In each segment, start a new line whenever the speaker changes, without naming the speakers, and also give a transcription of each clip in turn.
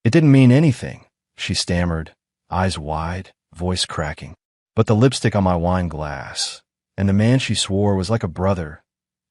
It didn't mean anything, she stammered, eyes wide, voice cracking. But the lipstick on my wine glass, and the man she swore was like a brother,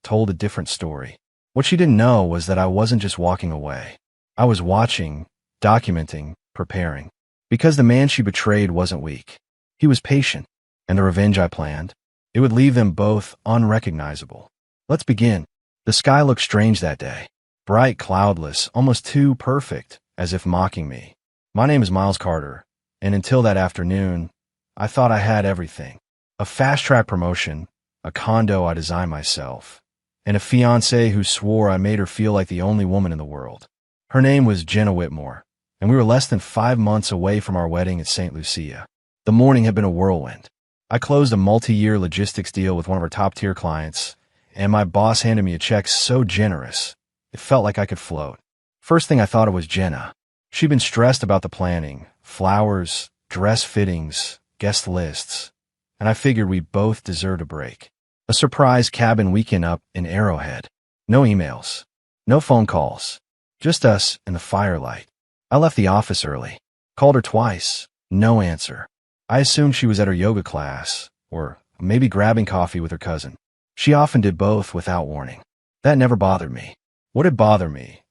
told a different story. What she didn't know was that I wasn't just walking away. I was watching, documenting, preparing. Because the man she betrayed wasn't weak. He was patient, and the revenge I planned, it would leave them both unrecognizable. Let's begin. The sky looked strange that day. Bright, cloudless, almost too perfect, as if mocking me. My name is Miles Carter, and until that afternoon, I thought I had everything. A fast-track promotion, a condo I designed myself, and a fiancée who swore I made her feel like the only woman in the world. Her name was Jenna Whitmore, and we were less than 5 months away from our wedding at St. Lucia. The morning had been a whirlwind. I closed a multi-year logistics deal with one of our top-tier clients, and my boss handed me a check so generous, it felt like I could float. First thing I thought of was Jenna. She'd been stressed about the planning, flowers, dress fittings, guest lists, and I figured we both deserved a break. A surprise cabin weekend up in Arrowhead. No emails, no phone calls, just us and the firelight. I left the office early, called her twice, no answer. I assumed she was at her yoga class, or maybe grabbing coffee with her cousin. She often did both without warning. That never bothered me. What did bother me,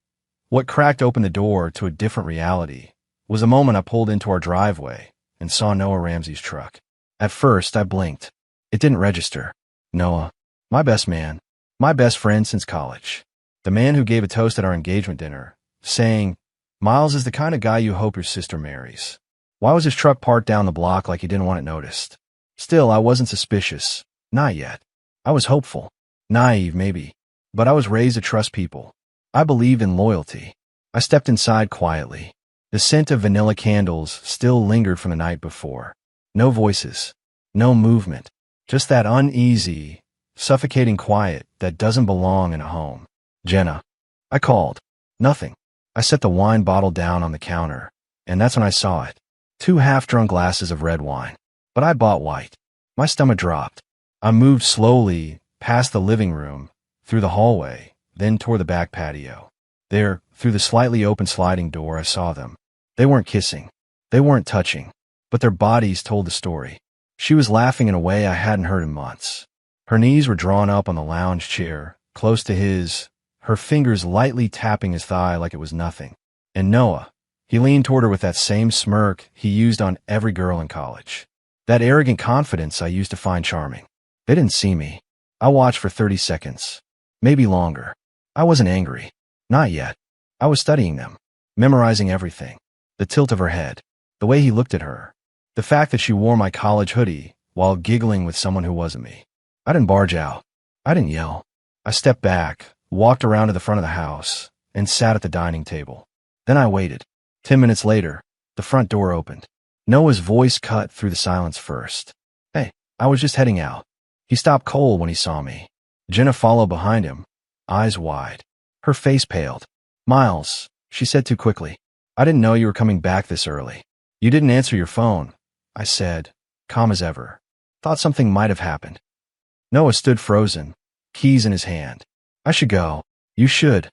what cracked open the door to a different reality, was a moment I pulled into our driveway and saw Noah Ramsey's truck. At first, I blinked. It didn't register. Noah, my best man, my best friend since college. The man who gave a toast at our engagement dinner, saying, "Miles is the kind of guy you hope your sister marries." Why was his truck parked down the block like he didn't want it noticed? Still, I wasn't suspicious. Not yet. I was hopeful. Naive, maybe. But I was raised to trust people. I believed in loyalty. I stepped inside quietly. The scent of vanilla candles still lingered from the night before. No voices. No movement. Just that uneasy, suffocating quiet that doesn't belong in a home. Jenna. I called. Nothing. I set the wine bottle down on the counter, and that's when I saw it. 2 half-drunk glasses of red wine. But I bought white. My stomach dropped. I moved slowly past the living room, through the hallway, then toward the back patio. There, through the slightly open sliding door, I saw them. They weren't kissing. They weren't touching. But their bodies told the story. She was laughing in a way I hadn't heard in months. Her knees were drawn up on the lounge chair, close to his, her fingers lightly tapping his thigh like it was nothing. And Noah, he leaned toward her with that same smirk he used on every girl in college. That arrogant confidence I used to find charming. They didn't see me. I watched for 30 seconds. Maybe longer. I wasn't angry. Not yet. I was studying them. Memorizing everything. The tilt of her head. The way he looked at her. The fact that she wore my college hoodie while giggling with someone who wasn't me. I didn't barge out. I didn't yell. I stepped back, walked around to the front of the house, and sat at the dining table. Then I waited. 10 minutes later, the front door opened. Noah's voice cut through the silence first. "Hey, I was just heading out." He stopped cold when he saw me. Jenna followed behind him, eyes wide. Her face paled. "Miles," she said too quickly. "I didn't know you were coming back this early." "You didn't answer your phone," I said, calm as ever. Thought something might have happened. Noah stood frozen, keys in his hand. "I should go." "You should,"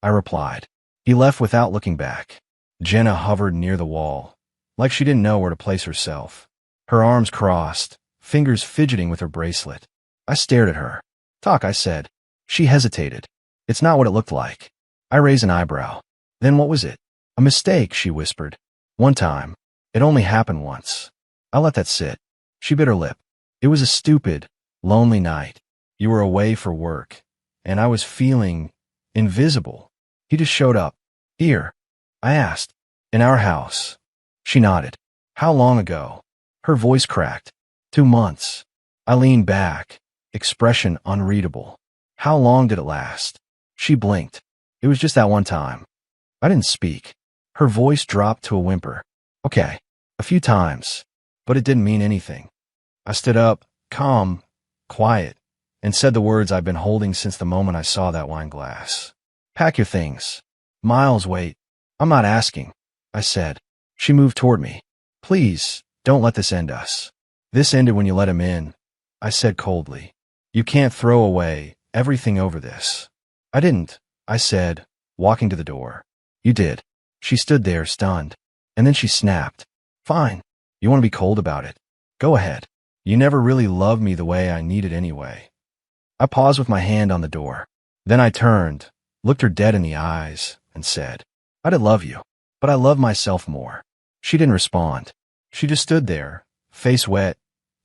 I replied. He left without looking back. Jenna hovered near the wall, like she didn't know where to place herself. Her arms crossed, fingers fidgeting with her bracelet. I stared at her. "Talk," I said. She hesitated. "It's not what it looked like." I raised an eyebrow. "Then what was it?" "A mistake," she whispered. "One time. It only happened once." I let that sit. She bit her lip. "It was a stupid, lonely night. You were away for work, and I was feeling invisible. He just showed up." "Here?" I asked. "In our house." She nodded. "How long ago?" Her voice cracked. 2 months. I leaned back, expression unreadable. "How long did it last?" She blinked. "It was just that one time." I didn't speak. Her voice dropped to a whimper. "Okay, a few times, but it didn't mean anything." I stood up, calm, quiet, and said the words I'd been holding since the moment I saw that wine glass. "Pack your things." "Miles, wait." "I'm not asking," I said. She moved toward me. "Please, don't let this end us." "This ended when you let him in," I said coldly. "You can't throw away everything over this." "I didn't," I said, walking to the door. "You did." She stood there, stunned. And then she snapped. Fine. You want to be cold about it? Go ahead. You never really loved me the way I needed anyway. I paused with my hand on the door. Then I turned, looked her dead in the eyes, and said, I did love you, but I love myself more. She didn't respond. She just stood there, face wet,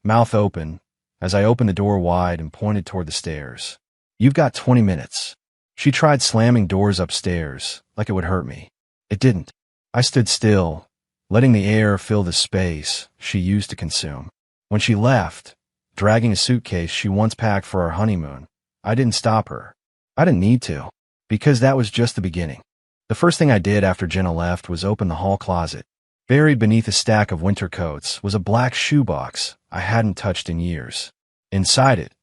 mouth open, as I opened the door wide and pointed toward the stairs. You've got 20 minutes. She tried slamming doors upstairs, like it would hurt me. It didn't. I stood still, letting the air fill the space she used to consume. When she left, dragging a suitcase she once packed for our honeymoon, I didn't stop her. I didn't need to, because that was just the beginning. The first thing I did after Jenna left was open the hall closet. Buried beneath a stack of winter coats was a black shoebox I hadn't touched in years. Inside it,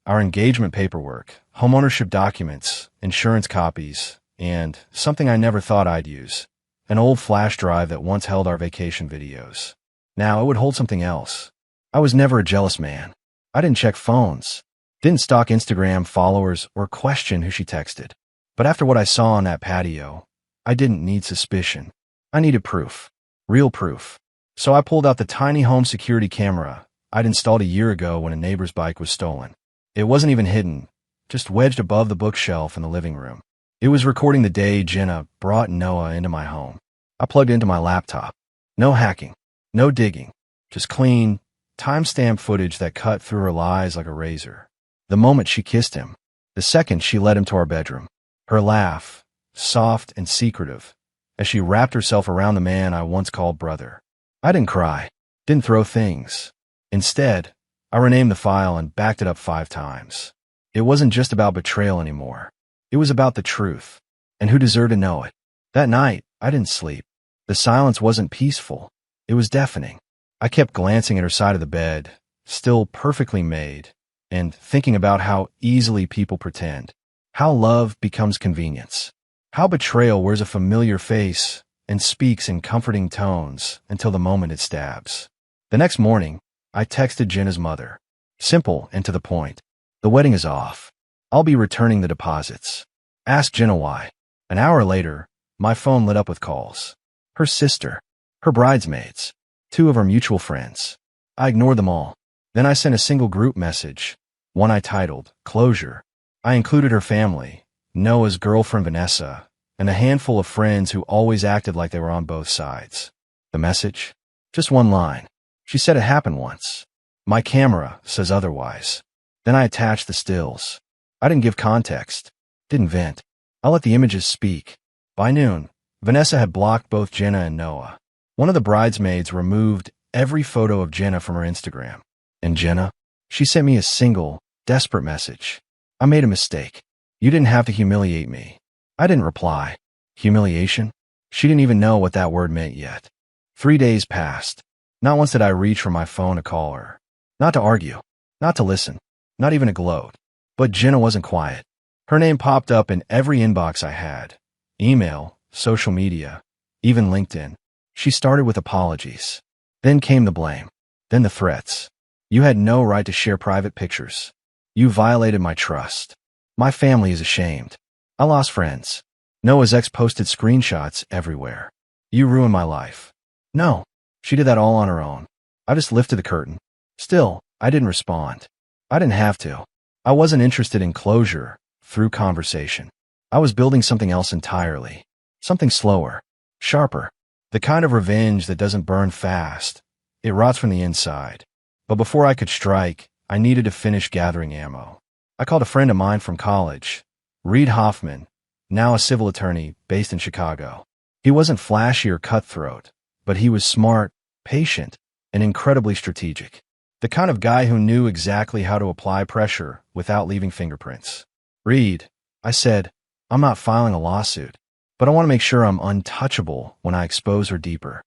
our engagement paperwork, homeownership documents, insurance copies, and something I never thought I'd use, an old flash drive that once held our vacation videos. Now it would hold something else. I was never a jealous man. I didn't check phones, didn't stalk Instagram followers or question who she texted. But after what I saw on that patio, I didn't need suspicion. I needed proof. Real proof. So I pulled out the tiny home security camera I'd installed a year ago when a neighbor's bike was stolen. It wasn't even hidden, just wedged above the bookshelf in the living room. It was recording the day Jenna brought Noah into my home. I plugged it into my laptop. No hacking, no digging, just clean, time-stamped footage that cut through her lies like a razor. The moment she kissed him, the second she led him to our bedroom. Her laugh, soft and secretive, as she wrapped herself around the man I once called brother. I didn't cry, didn't throw things. Instead, I renamed the file and backed it up 5 times. It wasn't just about betrayal anymore. It was about the truth, and who deserved to know it. That night, I didn't sleep. The silence wasn't peaceful. It was deafening. I kept glancing at her side of the bed, still perfectly made, and thinking about how easily people pretend, how love becomes convenience, how betrayal wears a familiar face and speaks in comforting tones until the moment it stabs. The next morning, I texted Jenna's mother. Simple and to the point. The wedding is off. I'll be returning the deposits. Ask Jenna why. An hour later, my phone lit up with calls. Her sister, her bridesmaids, 2 of her mutual friends. I ignored them all. Then I sent a single group message, one I titled, Closure. I included her family, Noah's girlfriend Vanessa, and a handful of friends who always acted like they were on both sides. The message? Just one line. She said it happened once. My camera says otherwise. Then I attached the stills. I didn't give context. Didn't vent. I let the images speak. By noon, Vanessa had blocked both Jenna and Noah. One of the bridesmaids removed every photo of Jenna from her Instagram. And Jenna? She sent me a single, desperate message. I made a mistake. You didn't have to humiliate me. I didn't reply. Humiliation? She didn't even know what that word meant yet. 3 days passed. Not once did I reach for my phone to call her. Not to argue. Not to listen. Not even to gloat. But Jenna wasn't quiet. Her name popped up in every inbox I had. Email, social media, even LinkedIn. She started with apologies. Then came the blame. Then the threats. You had no right to share private pictures. You violated my trust. My family is ashamed. I lost friends. Noah's ex posted screenshots everywhere. You ruined my life. No, she did that all on her own. I just lifted the curtain. Still, I didn't respond. I didn't have to. I wasn't interested in closure through conversation. I was building something else entirely. Something slower, sharper. The kind of revenge that doesn't burn fast. It rots from the inside. But before I could strike, I needed to finish gathering ammo. I called a friend of mine from college, Reed Hoffman, now a civil attorney based in Chicago. He wasn't flashy or cutthroat, but he was smart, patient, and incredibly strategic. The kind of guy who knew exactly how to apply pressure without leaving fingerprints. Reed, I said, I'm not filing a lawsuit, but I want to make sure I'm untouchable when I expose her deeper.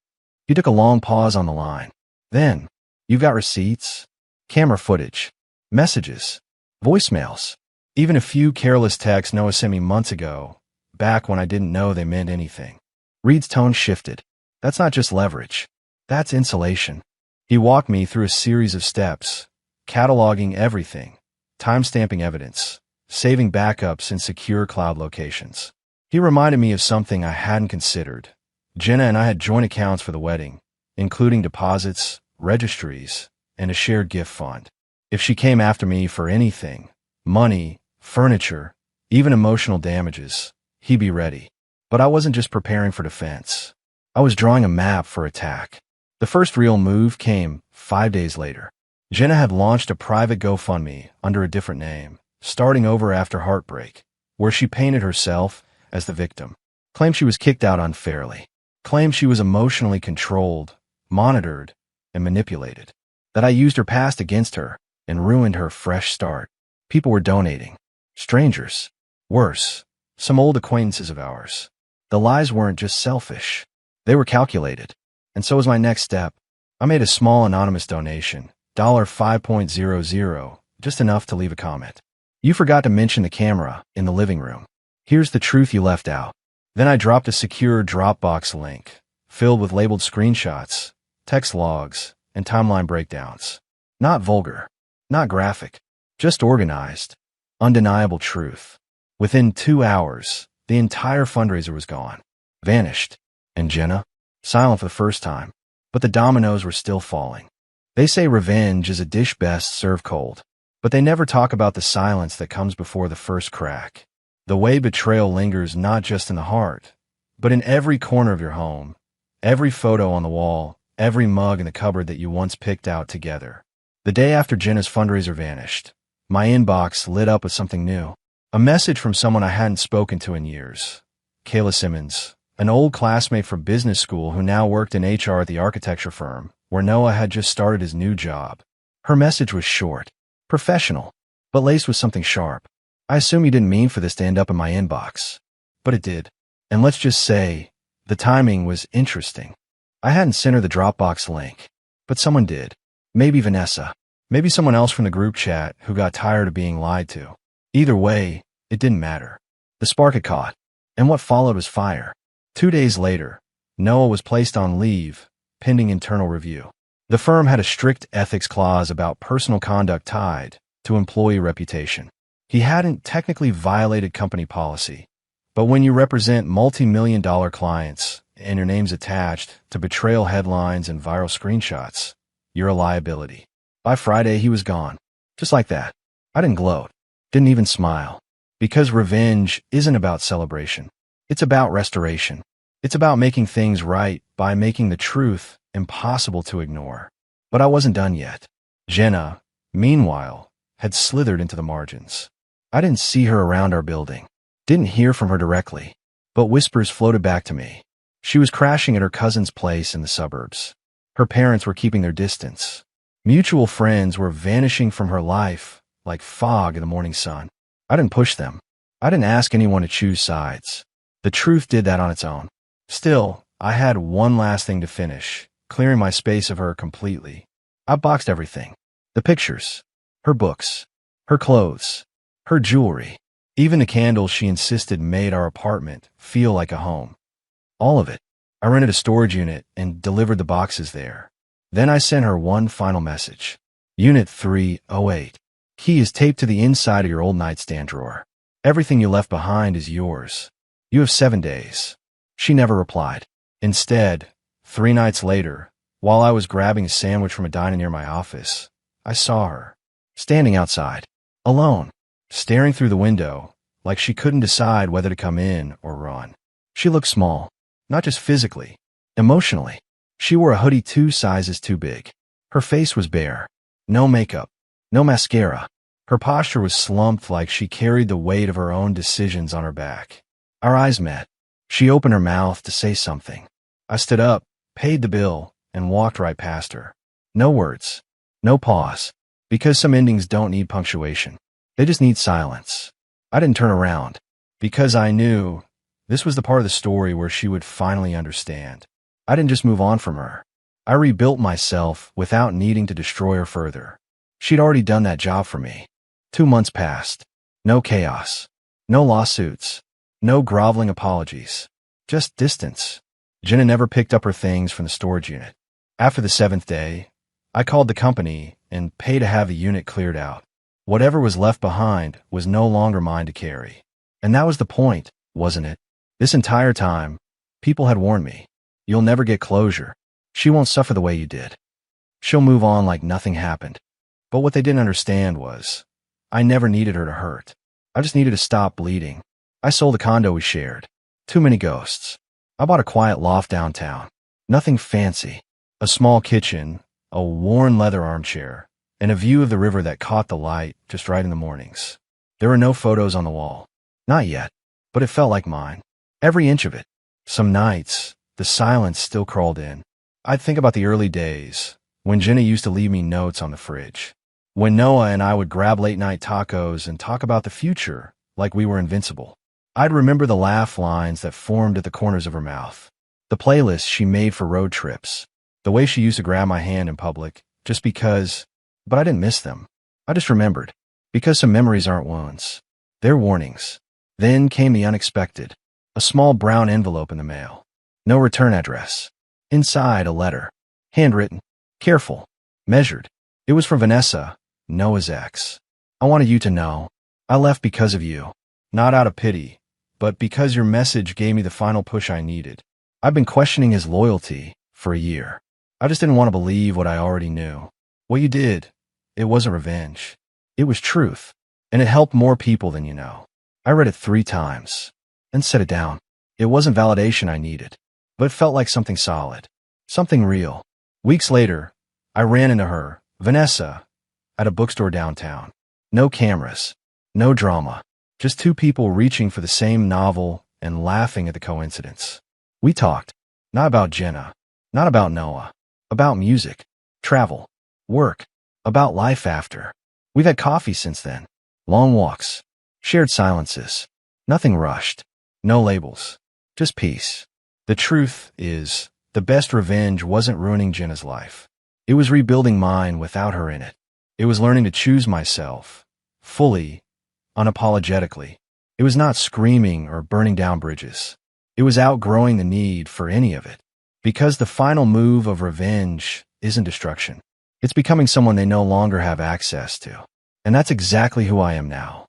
He took a long pause on the line. Then, you've got receipts, camera footage, messages, voicemails, even a few careless texts Noah sent me months ago, back when I didn't know they meant anything. Reed's tone shifted. That's not just leverage. That's insulation. He walked me through a series of steps, cataloging everything, timestamping evidence, saving backups in secure cloud locations. He reminded me of something I hadn't considered, Jenna and I had joint accounts for the wedding, including deposits, registries, and a shared gift fund. If she came after me for anything, money, furniture, even emotional damages, he'd be ready. But I wasn't just preparing for defense. I was drawing a map for attack. The first real move came 5 days later. Jenna had launched a private GoFundMe under a different name, starting over after heartbreak, where she painted herself as the victim, claimed she was kicked out unfairly, claimed she was emotionally controlled, monitored, and manipulated, that I used her past against her and ruined her fresh start. People were donating. Strangers. Worse, some old acquaintances of ours. The lies weren't just selfish. They were calculated. And so was my next step. I made a small anonymous donation, $5.00, just enough to leave a comment. You forgot to mention the camera in the living room. Here's the truth you left out. Then I dropped a secure Dropbox link, filled with labeled screenshots, text logs, and timeline breakdowns. Not vulgar, not graphic, just organized, undeniable truth. Within 2 hours, the entire fundraiser was gone, vanished. And Jenna? Silent for the first time. But the dominoes were still falling. They say revenge is a dish best served cold. But they never talk about the silence that comes before the first crack. The way betrayal lingers not just in the heart, but in every corner of your home, every photo on the wall, every mug in the cupboard that you once picked out together. The day after Jenna's fundraiser vanished, my inbox lit up with something new. A message from someone I hadn't spoken to in years. Kayla Simmons, an old classmate from business school who now worked in HR at the architecture firm, where Noah had just started his new job. Her message was short, professional, but laced with something sharp. I assume you didn't mean for this to end up in my inbox. But it did. And let's just say, the timing was interesting. I hadn't sent her the Dropbox link, but someone did. Maybe Vanessa. Maybe someone else from the group chat who got tired of being lied to. Either way, it didn't matter. The spark had caught, and what followed was fire. 2 days later, Noah was placed on leave, pending internal review. The firm had a strict ethics clause about personal conduct tied to employee reputation. He hadn't technically violated company policy, but when you represent multi-million-dollar clients and your name's attached to betrayal headlines and viral screenshots, you're a liability. By Friday, he was gone. Just like that. I didn't gloat. Didn't even smile. Because revenge isn't about celebration. It's about restoration. It's about making things right by making the truth impossible to ignore. But I wasn't done yet. Jenna, meanwhile, had slithered into the margins. I didn't see her around our building. Didn't hear from her directly. But whispers floated back to me. She was crashing at her cousin's place in the suburbs. Her parents were keeping their distance. Mutual friends were vanishing from her life like fog in the morning sun. I didn't push them. I didn't ask anyone to choose sides. The truth did that on its own. Still, I had one last thing to finish, clearing my space of her completely. I boxed everything. The pictures, her books, her clothes, her jewelry, even the candles she insisted made our apartment feel like a home. All of it. I rented a storage unit and delivered the boxes there. Then I sent her one final message. Unit 308. Key is taped to the inside of your old nightstand drawer. Everything you left behind is yours. You have 7 days. She never replied. Instead, 3 nights later, while I was grabbing a sandwich from a diner near my office, I saw her, standing outside, alone, staring through the window, like she couldn't decide whether to come in or run. She looked small, not just physically, emotionally. She wore a hoodie 2 sizes too big. Her face was bare. No makeup, no mascara. Her posture was slumped like she carried the weight of her own decisions on her back. Our eyes met. She opened her mouth to say something. I stood up, paid the bill, and walked right past her. No words. No pause. Because some endings don't need punctuation. They just need silence. I didn't turn around. Because I knew this was the part of the story where she would finally understand. I didn't just move on from her. I rebuilt myself without needing to destroy her further. She'd already done that job for me. 2 months passed. No chaos. No lawsuits. No groveling apologies. Just distance. Jenna never picked up her things from the storage unit. After the 7th day, I called the company and paid to have the unit cleared out. Whatever was left behind was no longer mine to carry. And that was the point, wasn't it? This entire time, people had warned me. You'll never get closure. She won't suffer the way you did. She'll move on like nothing happened. But what they didn't understand was, I never needed her to hurt. I just needed to stop bleeding. I sold the condo we shared. Too many ghosts. I bought a quiet loft downtown. Nothing fancy. A small kitchen, a worn leather armchair, and a view of the river that caught the light just right in the mornings. There were no photos on the wall. Not yet. But it felt like mine. Every inch of it. Some nights, the silence still crawled in. I'd think about the early days, when Jenna used to leave me notes on the fridge. When Noah and I would grab late-night tacos and talk about the future like we were invincible. I'd remember the laugh lines that formed at the corners of her mouth. The playlists she made for road trips. The way she used to grab my hand in public, just because. But I didn't miss them. I just remembered. Because some memories aren't wounds. They're warnings. Then came the unexpected. A small brown envelope in the mail. No return address. Inside, a letter. Handwritten. Careful. Measured. It was from Vanessa, Noah's ex. I wanted you to know. I left because of you. Not out of pity, but because your message gave me the final push I needed. I've been questioning his loyalty for a year. I just didn't want to believe what I already knew. What you did, it wasn't revenge. It was truth. And it helped more people than you know. I read it 3 times. And set it down. It wasn't validation I needed. But it felt like something solid. Something real. Weeks later, I ran into her, Vanessa, at a bookstore downtown. No cameras. No drama. Just 2 people reaching for the same novel and laughing at the coincidence. We talked. Not about Jenna. Not about Noah. About music. Travel. Work. About life after. We've had coffee since then. Long walks. Shared silences. Nothing rushed. No labels. Just peace. The truth is, the best revenge wasn't ruining Jenna's life. It was rebuilding mine without her in it. It was learning to choose myself. Fully. Unapologetically. It was not screaming or burning down bridges. It was outgrowing the need for any of it. Because the final move of revenge isn't destruction. It's becoming someone they no longer have access to. And that's exactly who I am now.